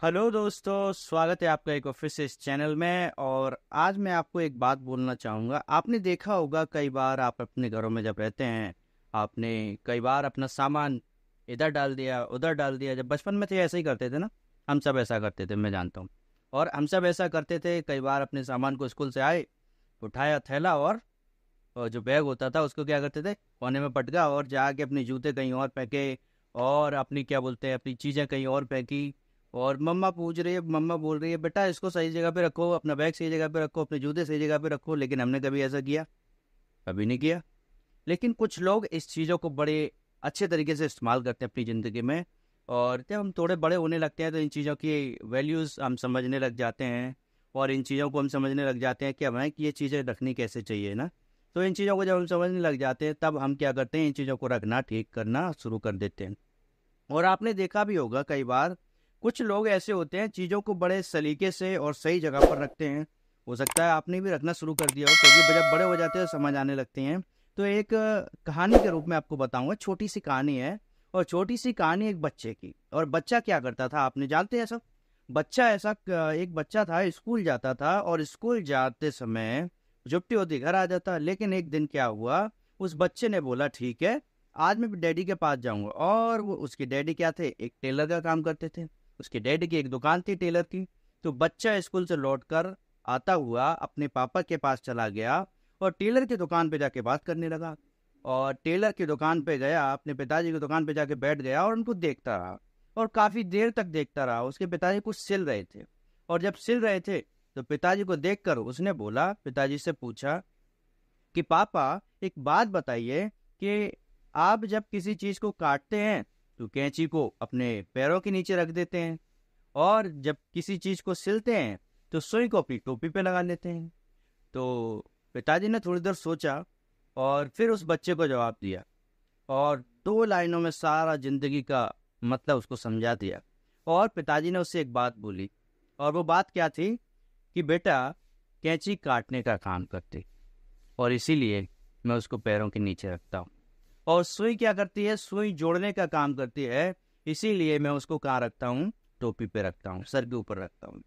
Hello दोस्तों, स्वागत है आपका एक और फिर से इस चैनल में। और आज मैं आपको एक बात बोलना चाहूँगा। आपने देखा होगा कई बार आप अपने घरों में जब रहते हैं, आपने कई बार अपना सामान इधर डाल दिया उधर डाल दिया। जब बचपन में थे ऐसे ही करते थे ना, हम सब ऐसा करते थे, मैं जानता हूँ। और हम सब ऐसा करते थे, कई बार अपने सामान को स्कूल से आए, उठाया थैला और जो बैग होता था उसको क्या करते थे, कोने में पटका और जाके अपने जूते कहीं और फेंके और अपनी क्या बोलते हैं अपनी चीज़ें कहीं और फेंकी। और मम्मा बोल रही है बेटा इसको सही जगह पे रखो, अपना बैग सही जगह पे रखो, अपने जूते सही जगह पे रखो। लेकिन हमने कभी ऐसा किया? कभी नहीं किया। लेकिन कुछ लोग इस चीज़ों को बड़े अच्छे तरीके से इस्तेमाल करते हैं अपनी ज़िंदगी में। और जब हम थोड़े बड़े होने लगते हैं तो इन चीज़ों की वैल्यूज़ हम समझने लग जाते हैं। और इन चीज़ों को हम समझने लग जाते हैं कि हमें कि ये चीज़ें रखनी कैसे चाहिए ना। तो इन चीज़ों को जब हम समझने लग जाते हैं तब हम क्या करते हैं, इन चीज़ों को रखना ठीक करना शुरू कर देते हैं। और आपने देखा भी होगा कई बार कुछ लोग ऐसे होते हैं चीज़ों को बड़े सलीके से और सही जगह पर रखते हैं। हो सकता है आपने भी रखना शुरू कर दिया हो, क्योंकि जब बड़े हो जाते हैं समझ आने लगते हैं। तो एक कहानी के रूप में आपको बताऊंगा, छोटी सी कहानी है। और छोटी सी कहानी एक बच्चे की। और बच्चा क्या करता था आपने जानते हैं सब। एक बच्चा था, स्कूल जाता था और स्कूल जाते समय छुट्टी होती घर आ जाता। लेकिन एक दिन क्या हुआ, उस बच्चे ने बोला ठीक है आज मैं डैडी के पास जाऊंगा। और वो उसके डैडी क्या थे, एक टेलर का काम करते थे। उसके डैडी की एक दुकान थी टेलर की। तो बच्चा स्कूल से लौटकर आता हुआ अपने पापा के पास चला गया और टेलर की दुकान पे जाके बात करने लगा। और टेलर की दुकान पे गया, अपने पिताजी की दुकान पे जाके बैठ गया और उनको देखता रहा। और काफी देर तक देखता रहा। उसके पिताजी कुछ सिल रहे थे। और जब सिल रहे थे तो पिताजी को देखकर उसने बोला, पिताजी से पूछा कि पापा एक बात बताइए कि आप जब किसी चीज को काटते हैं तो कैंची को अपने पैरों के नीचे रख देते हैं, और जब किसी चीज को सिलते हैं तो सुई को अपनी टोपी पे लगा लेते हैं। तो पिताजी ने थोड़ी देर सोचा और फिर उस बच्चे को जवाब दिया और 2 लाइनों में सारा जिंदगी का मतलब उसको समझा दिया। और पिताजी ने उससे एक बात बोली, और वो बात क्या थी कि बेटा कैंची काटने का काम करती और इसीलिए मैं उसको पैरों के नीचे रखता हूँ। और सुई क्या करती है, सुई जोड़ने का काम करती है, इसीलिए मैं उसको कहाँ रखता हूँ, टोपी पे रखता हूँ, सर के ऊपर रखता हूँ।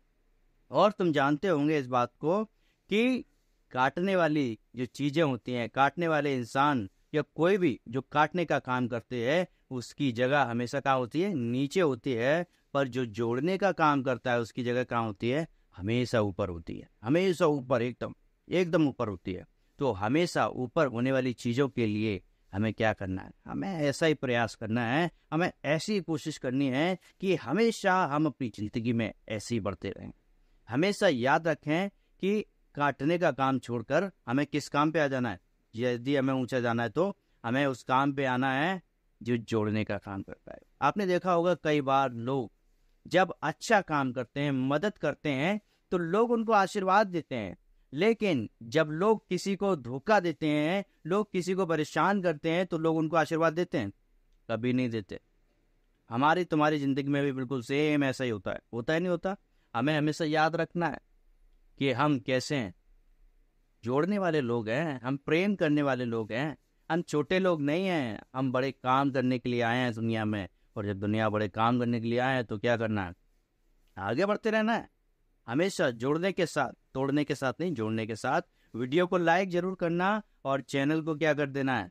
और तुम जानते होंगे इस बात को कि काटने वाली जो चीजें होती हैं, काटने वाले इंसान या कोई भी जो काटने का काम करते हैं उसकी जगह हमेशा कहाँ होती है, नीचे होती है। पर जो जोड़ने का काम करता है उसकी जगह कहाँ होती है, हमेशा ऊपर होती है, हमेशा ऊपर, एकदम एकदम ऊपर होती है। तो हमेशा ऊपर होने वाली चीजों के लिए हमें क्या करना है, हमें ऐसा ही प्रयास करना है, हमें ऐसी कोशिश करनी है कि हमेशा हम अपनी जिंदगी में ऐसे ही बढ़ते रहें। हमेशा याद रखें कि काटने का काम छोड़कर हमें किस काम पे आ जाना है। यदि हमें ऊंचा जाना है तो हमें उस काम पे आना है जो जोड़ने का काम करता है। आपने देखा होगा कई बार लोग जब अच्छा काम करते हैं, मदद करते हैं, तो लोग उनको आशीर्वाद देते हैं। लेकिन जब लोग किसी को धोखा देते हैं, लोग किसी को परेशान करते हैं, तो लोग उनको आशीर्वाद देते हैं? कभी नहीं देते। हमारी तुम्हारी जिंदगी में भी बिल्कुल सेम ऐसा ही होता है नहीं होता। हमें हमेशा याद रखना है कि हम कैसे हैं, जोड़ने वाले लोग हैं, हम प्रेम करने वाले लोग हैं, हम छोटे लोग नहीं हैं। हम बड़े काम करने के लिए आए हैं दुनिया में। और जब दुनिया बड़े काम करने के लिए आए हैं तो क्या करना है, आगे बढ़ते रहना है। हमेशा जोड़ने के साथ, तोड़ने के साथ नहीं, जोड़ने के साथ। वीडियो को लाइक जरूर करना और चैनल को क्या कर देना है,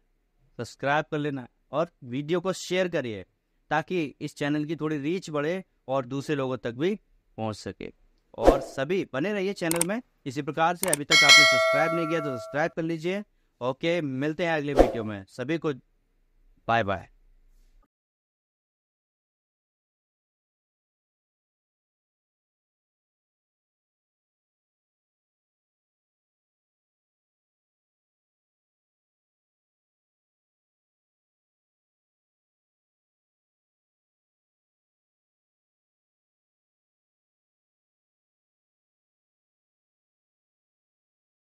सब्सक्राइब कर लेना है। और वीडियो को शेयर करिए ताकि इस चैनल की थोड़ी रीच बढ़े और दूसरे लोगों तक भी पहुंच सके। और सभी बने रहिए चैनल में इसी प्रकार से। अभी तक आपने सब्सक्राइब नहीं किया तो सब्सक्राइब कर लीजिए। ओके, मिलते हैं अगले वीडियो में। सभी को बाय बाय।